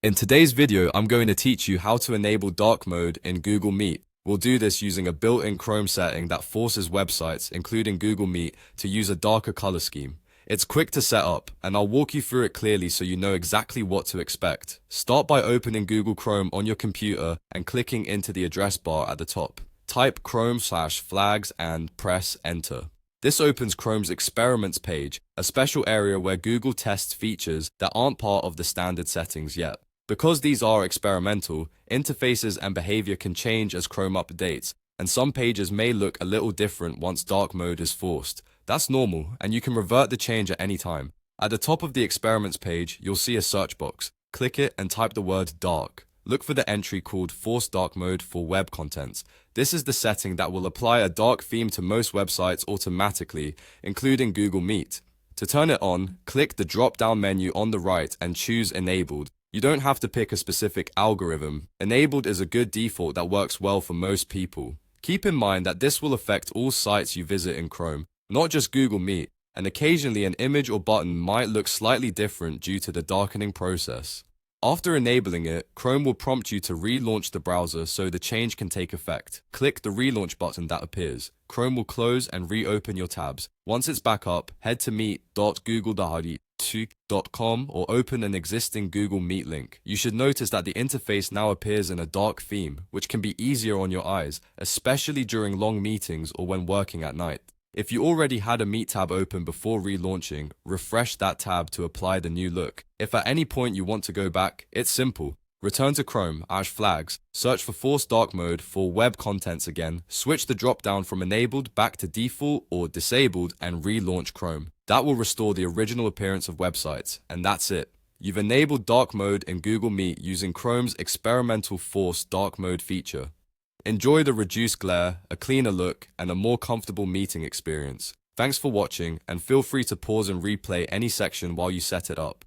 In today's video, I'm going to teach you how to enable dark mode in Google Meet. We'll do this using a built-in Chrome setting that forces websites, including Google Meet, to use a darker color scheme. It's quick to set up, and I'll walk you through it clearly so you know exactly what to expect. Start by opening Google Chrome on your computer and clicking into the address bar at the top. Type Chrome/flags and press enter. This opens Chrome's Experiments page, a special area where Google tests features that aren't part of the standard settings yet. Because these are experimental, interfaces and behavior can change as Chrome updates, and some pages may look a little different once dark mode is forced. That's normal, and you can revert the change at any time. At the top of the Experiments page, you'll see a search box. Click it and type the word dark. Look for the entry called Force Dark Mode for Web Contents. This is the setting that will apply a dark theme to most websites automatically, including Google Meet. To turn it on, click the drop-down menu on the right and choose Enabled. You don't have to pick a specific algorithm. Enabled is a good default that works well for most people. Keep in mind that this will affect all sites you visit in Chrome, not just Google Meet, and occasionally an image or button might look slightly different due to the darkening process. After enabling it, Chrome will prompt you to relaunch the browser so the change can take effect. Click the relaunch button that appears. Chrome will close and reopen your tabs. Once it's back up, head to meet.google.com or open an existing Google Meet link. You should notice that the interface now appears in a dark theme, which can be easier on your eyes, especially during long meetings or when working at night. If you already had a Meet tab open before relaunching, refresh that tab to apply the new look. If at any point you want to go back, it's simple. Return to Chrome, /flags, search for Force Dark Mode for Web Contents again, switch the drop-down from Enabled back to Default or Disabled and relaunch Chrome. That will restore the original appearance of websites, and that's it. You've enabled dark mode in Google Meet using Chrome's experimental Force Dark Mode feature. Enjoy the reduced glare, a cleaner look, and a more comfortable meeting experience. Thanks for watching, and feel free to pause and replay any section while you set it up.